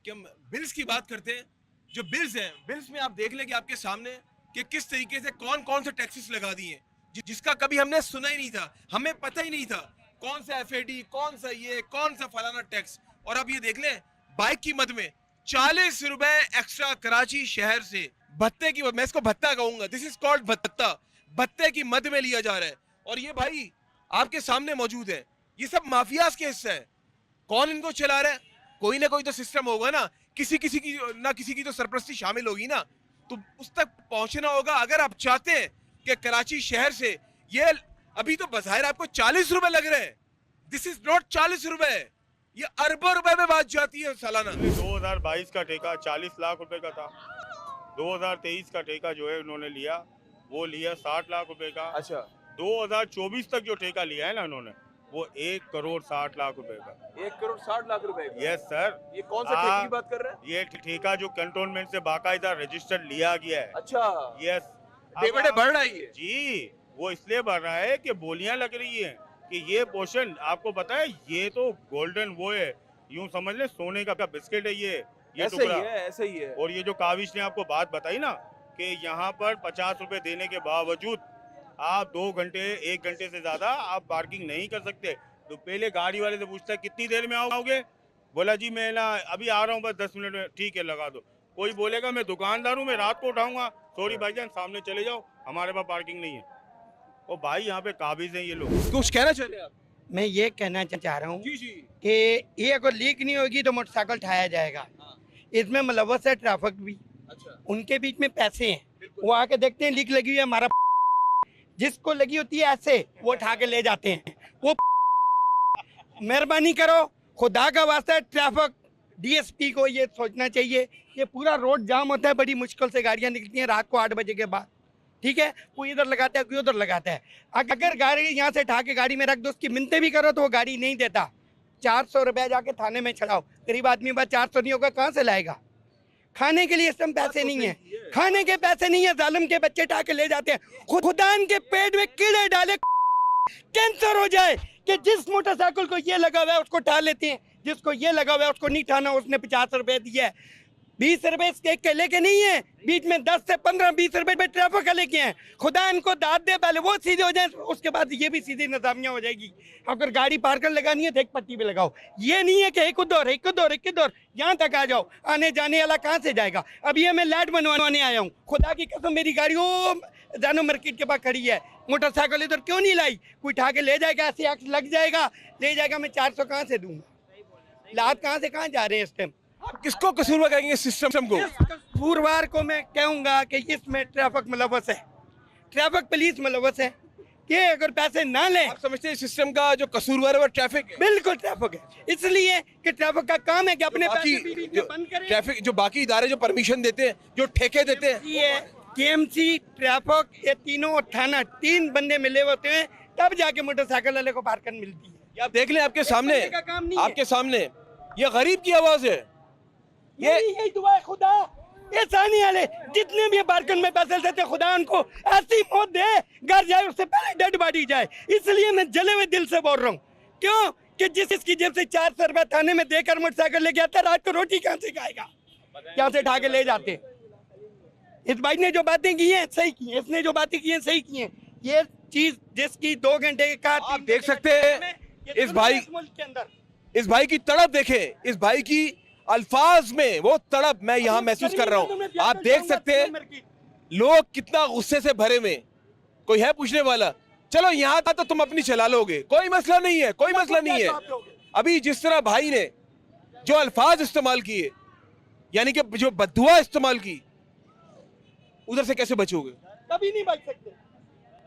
कि हम बिल्स की बात करते हैं। जो बिल्स हैं, बिल्स में आप देख लें कि आपके सामने कि किस तरीके से कौन कौन से टैक्सेस लगा दिए हैं जिसका कभी हमने सुना ही नहीं था, हमें पता ही नहीं था कौन सा एफएडी, कौन सा ये, कौन सा फलाना टैक्स। और अब ये देख लें, बाइक की मद में 40 रुपए एक्स्ट्रा कराची शहर से भत्ते की, मैं इसको भत्ता कहूंगा, दिस इज कॉल्ड भत्ता, भत्ते की मद में लिया जा रहा है। और ये भाई आपके सामने मौजूद है, ये सब माफियाज के हिस्सा है। कौन इनको चला रहा है? कोई ना कोई तो सिस्टम होगा ना, किसी की तो सरपरस्ती शामिल होगी ना, तो उस तक पहुंचना होगा। अगर आप चाहते हैं कि कराची शहर से ये, अभी तो बज़ाहिर आपको 40 रुपए लग रहे हैं, दिस इज नॉट 40 रुपए, ये अरबों रुपए में बात जाती है सालाना। 2022 का ठेका 40 लाख रुपए का था। 2023 का ठेका जो है उन्होंने लिया, वो लिया 60 लाख रुपए का। अच्छा, 2024 तक जो ठेका लिया है ना उन्होंने, वो 1 करोड़ 60 लाख रुपए का। 1 करोड़ 60 लाख रुपए। Yes sir. ये कौन सा ठेके की बात कर रहे हैं? ये ठेका जो कंटोनमेंट से बाकायदा रजिस्टर्ड लिया गया है। अच्छा, यस, डेबिट बढ़ रहा है ये जी। वो इसलिए बढ़ रहा है कि बोलियां लग रही हैं कि ये पोर्शन, आपको पता है, ये तो गोल्डन वो है, यूं समझ ले सोने का बिस्किट है ये ऐसे टुकड़ा। ही है, ऐसे ही है। और ये जो काविश ने आपको बात बताई ना कि यहाँ पर 50 रुपए देने के बावजूद आप 2 घंटे 1 घंटे से ज्यादा आप पार्किंग नहीं कर सकते। तो पहले गाड़ी वाले से पूछता है कितनी देर में आओगे, बोला जी मैं ना अभी आ रहा हूँ, बस 10 मिनट में। ठीक है, लगा दो। कोई बोलेगा मैं दुकानदार हूँ, मैं रात को उठाऊंगा, सॉरी भाईजान सामने चले जाओ, हमारे पास पार्किंग नहीं है। ओ भाई यहाँ पे काबिज हैं ये लोग। कुछ कहना चाहते हैं आप? मैं ये कहना चाह रहा हूँ जी जी। कि ये अगर लीक नहीं होगी तो मोटरसाइकिल उठाया जाएगा। इसमें मुलव्वस है ट्रैफिक भी, अच्छा, उनके बीच में पैसे हैं, वो आके देखते हैं लीक लगी हुई है, हमारा जिसको लगी होती है ऐसे वो उठा के ले जाते हैं। वो मेहरबानी करो, खुदा का वास्ता, ट्रैफिक डीएसपी को ये सोचना चाहिए। ये पूरा रोड जाम होता है, बड़ी मुश्किल से गाड़ियाँ निकलती हैं रात को 8 बजे के बाद, ठीक है, कोई इधर लगाता है कोई उधर लगाता है। अगर गाड़ी यहाँ से उठा के गाड़ी में रख दो, उसकी मिन्नतें भी करो तो वो गाड़ी नहीं देता। 400 रुपया जाके थाने में चढ़ाओ, गरीब आदमी बात 400 नहीं होगा, कहाँ से लाएगा? खाने के लिए इस टाइम पैसे नहीं है, खाने के पैसे नहीं है, जालिम के बच्चे उठा के ले जाते हैं। खुदा के पेट में कीड़े डाले, कैंसर हो जाए कि जिस मोटरसाइकिल को ये लगा हुआ है उसको उठा लेते हैं, जिसको ये लगा हुआ है उसको नहीं उठाना, उसने 50 रुपए दिया है। 20 रुपए इसके के लेके नहीं है, बीच में 10 से 15-20 रुपए पे ट्रैफिक का लेके हैं। खुदा इनको दाद दे, पहले वो सीधे हो जाए, उसके बाद ये भी सीधी नजामिया हो जाएगी। अगर गाड़ी पार्कर लगानी है तो एक पट्टी पे लगाओ, ये नहीं है कि एक दौर यहाँ तक आ जाओ, आने जाने वाला कहाँ से जाएगा? अब ये मैं लाइट बनवाने आया हूँ, खुदा की कसम मेरी गाड़ी वो जानो मार्केट के पास खड़ी है, मोटरसाइकिल इधर क्यों नहीं लाई? कोई उठा के ले जाएगा, ऐसे एक्ट लग जाएगा, ले जाएगा, मैं 400 कहाँ से दूंगा? लात कहाँ से कहाँ जा रहे हैं इस टाइम? आप किसको कसूरवार कहेंगे सिस्टम को? कसूरवार को मैं कहूंगा कि इसमें ट्रैफिक मुलव्वस है, ट्रैफिक पुलिस मुलव्वस है कि अगर पैसे ना ले। आप समझते हैं सिस्टम का जो कसूरवार है वो ट्रैफिक है? बिल्कुल ट्रैफिक है, इसलिए कि ट्रैफिक का काम है कि अपने पैसे बाकी बीच जो में बंद करें। ट्रैफिक, जो बाकी इदारे जो परमिशन देते हैं, जो ठेके देते हैं, ये केएमसी, ट्रैफिक, ये तीनों थाना, 3 बंदे मिले होते हैं, तब जाके मोटरसाइकिल वाले को पार्किंग मिलती है। ये आप देख लें आपके सामने, बंदे का काम नहीं है। आपके सामने ये गरीब की आवाज है। यही दुआ है, खुदा ये सानी वाले जितने भी बारकन में पैसे देते, खुदा उनको ऐसी मौत दे, घर जाए उससे पहले डेड बॉडी जाए। इसलिए मैं जले हुए दिल से बोल रहा हूँ, क्यों कि जिसकी जेब से 400 रुपया थाने में देकर मोटरसाइकिल लेके आता, रात को रोटी कहाँ से खाएगा? क्या से उठा के ले जाते? इस भाई ने जो बातें की हैं सही की हैं, इसने जो बातें की हैं सही की हैं। ये चीज जिसकी 2 घंटे का, आप देख सकते हैं इस भाई, मुल्क के अंदर इस भाई की तड़प देखें, इस भाई की अल्फाज में वो तड़प मैं यहाँ महसूस कर रहा हूँ। आप देख सकते हैं लोग कितना गुस्से से भरे में। कोई है पूछने वाला? चलो यहाँ था तो तुम अपनी चला लोगे, कोई मसला नहीं है, कोई मसला नहीं है। अभी जिस तरह भाई ने जो अल्फाज इस्तेमाल किए, यानी कि जो बद्दुआ इस्तेमाल की, उधर से कैसे बचोगे? कभी नहीं बच सकते।